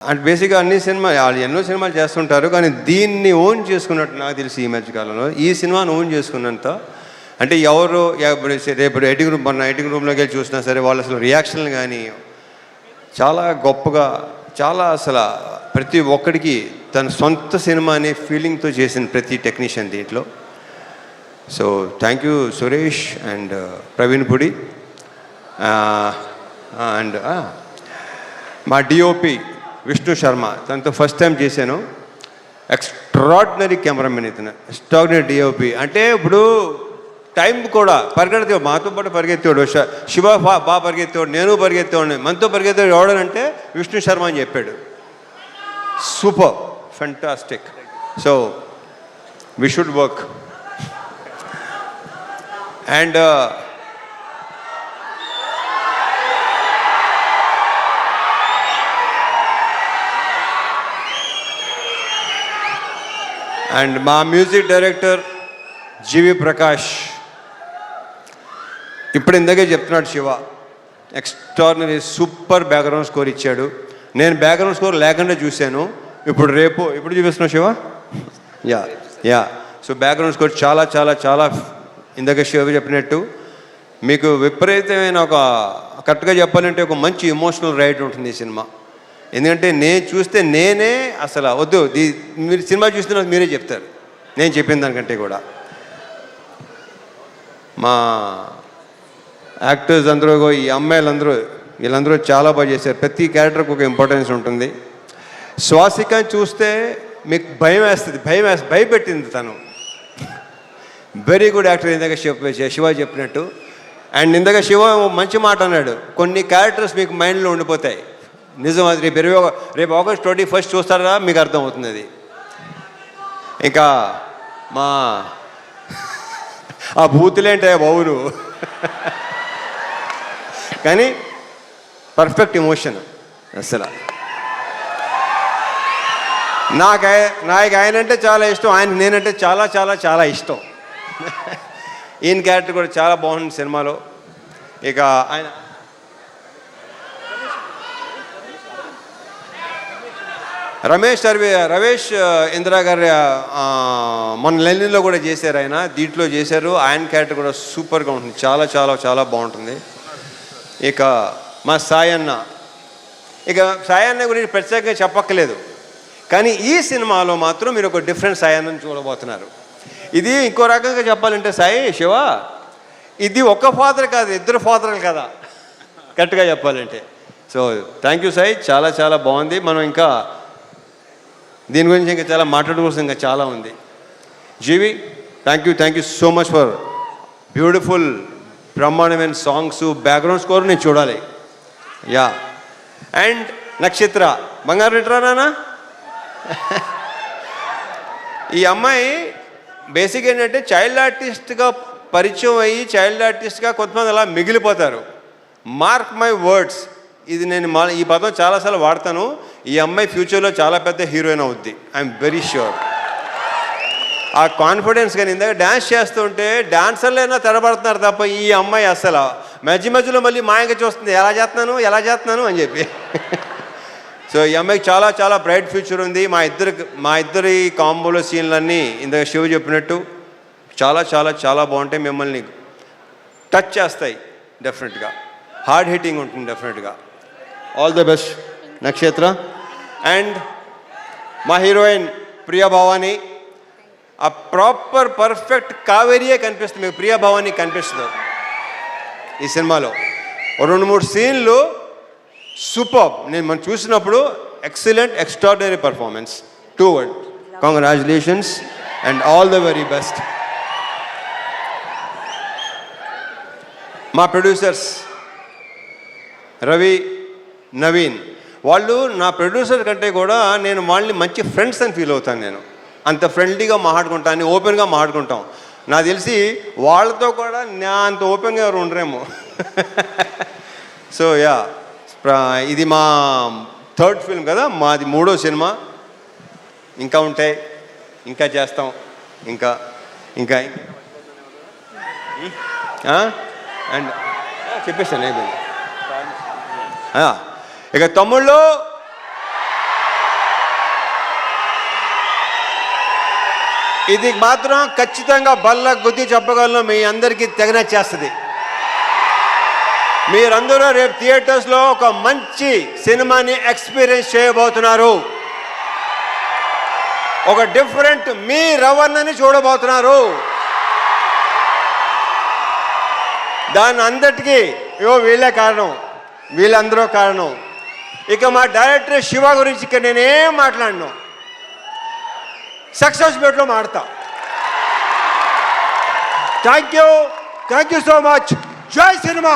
అంటే బేసిక్గా అన్ని వాళ్ళు ఎన్నో సినిమాలు చేస్తుంటారు, కానీ దీన్ని ఓన్ చేసుకున్నట్టు నాకు తెలిసి ఈ మధ్యకాలంలో ఈ సినిమాను ఓన్ చేసుకున్నంత అంటే ఎవరు రేపు ఎడిటింగ్ రూమ్ మొన్న ఎడిటింగ్ రూమ్లోకి వెళ్ళి చూసినా సరే వాళ్ళు అసలు రియాక్షన్లు కానీ చాలా గొప్పగా, చాలా అసలు ప్రతి ఒక్కడికి తన సొంత సినిమా అనే ఫీలింగ్తో చేసిన ప్రతి టెక్నీషియన్ దీంట్లో. So thank you Suresh and Praveen Pudi and మా డిఓపి విష్ణు శర్మ, తనతో ఫస్ట్ టైం చేశాను. ఎక్స్ట్రాడినరీ కెమెరామెన్ ఇతను, ఎక్స్ట్రాడినరీ డిఓపి. అంటే ఇప్పుడు టైం కూడా పరిగెత్తేవాడు, మాతో పాటు పరిగెత్తేవాడు. శివ బాగా పరిగెత్తేవాడు, నేను పరిగెత్తేవాడిని. మనతో పరిగెత్తేవాడు ఎవడనంటే విష్ణు శర్మ అని చెప్పాడు. Super, fantastic. So we should work. And and మా మ్యూజిక్ డైరెక్టర్ జీవి ప్రకాష్, ఇప్పుడు ఇందాకే చెప్తున్నాడు Siva, extraordinary super background score ఇచ్చాడు. నేను బ్యాక్గ్రౌండ్ స్కోర్ లేకుండా చూశాను. ఇప్పుడు చూపిస్తున్నావు Siva? Yeah so background score చాలా చాలా చాలా ఇందాక శివ చెప్పినట్టు మీకు విపరీతమైన ఒక, కరెక్ట్గా చెప్పాలంటే ఒక మంచి ఎమోషనల్ రైడ్ ఉంటుంది ఈ సినిమా. ఎందుకంటే నేను చూస్తే నేనే అసలు వద్దు, మీరు సినిమా చూస్తున్న మీరే చెప్తారు నేను చెప్పిన దానికంటే కూడా. మా యాక్టర్స్ అందరూ, ఈ అమ్మాయిలందరూ, వీళ్ళందరూ చాలా బాగా చేశారు. ప్రతి క్యారెక్టర్కి ఒక ఇంపార్టెన్స్ ఉంటుంది. శ్వాసిక చూస్తే మీకు భయపెట్టింది తను. Very good actor. ఇందాక శివ చెప్పినట్టు. అండ్ ఇందాక శివ మంచి మాట అన్నాడు, కొన్ని క్యారెక్టర్స్ మీకు మైండ్లో ఉండిపోతాయి. నిజం, అది రేపు ఆగస్ట్ 21 చూస్తారా మీకు అర్థమవుతుంది అది. ఇంకా మా ఆ బూతులేంటే బావును కానీ పర్ఫెక్ట్ ఎమోషన్. అసలు నాకు ఆయనంటే చాలా ఇష్టం, నేనంటే చాలా చాలా చాలా ఇష్టం. ఈయన క్యారెక్టర్ కూడా చాలా బాగుంది సినిమాలో. ఇక ఆయన రమేష్ ఇందిరా గారి మన లెనిన్లో కూడా చేశారు, ఆయన దీంట్లో చేశారు. ఆయన క్యారెక్టర్ కూడా సూపర్గా ఉంటుంది, చాలా చాలా చాలా బాగుంటుంది. ఇక మా సాయన్న గురించి ప్రత్యేకంగా చెప్పక్కలేదు, కానీ ఈ సినిమాలో మాత్రం మీరు ఒక డిఫరెంట్ సాయన్నని చూడబోతున్నారు. ఇది ఇంకో రకంగా చెప్పాలంటే శివ, ఇది ఒక ఫాదర్ కాదు, ఇద్దరు ఫాదర్లు కదా కరెక్ట్గా చెప్పాలంటే. సో థ్యాంక్ యూ సాయి, చాలా చాలా బాగుంది. మనం ఇంకా దీని గురించి ఇంకా చాలా మాట్లాడుకోవాల్సింది ఇంకా చాలా ఉంది. GV, thank you so much for beautiful బ్రహ్మాండమైన సాంగ్స్, బ్యాక్గ్రౌండ్ స్కోర్ నేను చూడాలి. యా అండ్ నక్షత్ర బంగారు రిటరానా. ఈ అమ్మాయి బేసిక్ ఏంటంటే చైల్డ్ ఆర్టిస్ట్గా పరిచయం అయ్యి చైల్డ్ ఆర్టిస్ట్గా కొంతమంది అలా మిగిలిపోతారు. మార్క్ మై వర్డ్స్, ఇది నేను ఈ పదం చాలాసార్లు వాడతాను. ఈ అమ్మాయి ఫ్యూచర్లో చాలా పెద్ద హీరోయిన్ అవుద్ది, ఐఎమ్ వెరీ ష్యూర్. ఆ కాన్ఫిడెన్స్. కానీ ఇందాక డ్యాన్స్ చేస్తుంటే డాన్సర్లైనా తెరబడుతున్నారు తప్ప ఈ అమ్మాయి అసలు మధ్యలో మళ్ళీ మాయంగా చూస్తుంది, ఎలా చేస్తున్నాను అని చెప్పి. సో ఈ అమ్మాయికి చాలా చాలా బ్రైట్ ఫ్యూచర్ ఉంది. మా ఇద్దరి కాంబోలో సీన్లన్నీ ఇందాక శివ చెప్పినట్టు చాలా చాలా చాలా బాగుంటాయి, మిమ్మల్ని టచ్ చేస్తాయి డెఫినెట్గా, హార్డ్ హిట్టింగ్ ఉంటుంది డెఫినెట్గా. ఆల్ ద బెస్ట్ నక్షత్ర. అండ్ మా హీరోయిన్ ప్రియా భవాని, ఆ ప్రాపర్ పర్ఫెక్ట్ కావేరియే కనిపిస్తుంది మీకు, ప్రియా భవాని కనిపిస్తుంది ఈ సినిమాలో. 2-3 సీన్లు సూపర్. మనం చూసినప్పుడు excellent, extraordinary performance. 2 words. Congratulations and all the very best. మా ప్రొడ్యూసర్స్ రవి, నవీన్, వాళ్ళు నా ప్రొడ్యూసర్ కంటే కూడా నేను వాళ్ళని మంచి ఫ్రెండ్స్ అని ఫీల్ అవుతాను. నేను అంత ఫ్రెండ్లీగా మాట్లాడుకుంటాను, ఓపెన్గా మాట్లాడుకుంటాం. నాకు తెలిసి వాళ్ళతో కూడా నా అంత ఓపెన్గా ఎవరు ఉండరేమో. సో యా, ఇది మా 3rd ఫిల్మ్ కదా, మాది 3వ సినిమా. ఇంకా ఉంటాయి, ఇంకా చేస్తాం, ఇంకా ఇంకా అండ్ చెప్పేస్తాను అయిపోయింది. ఇక తమ్ముళ్ళు ఇది మాత్రం ఖచ్చితంగా బల్ల గుద్ది చెప్పగలను, మీ అందరికీ తెగనచ్చేస్తుంది. మీరందరూ రేపు థియేటర్స్లో ఒక మంచి సినిమాని ఎక్స్పీరియన్స్ చేయబోతున్నారు. ఒక డిఫరెంట్ మీ రవణని చూడబోతున్నారు. దాని అందరికీ వీళ్ళే కారణం, వీళ్ళందరూ కారణం. ఇక మా డైరెక్టర్ శివ గురించి ఇక నేనేం మాట్లాడను, సక్సెస్ మీట్లో మాడతా. Thank you so much. జై సినిమా.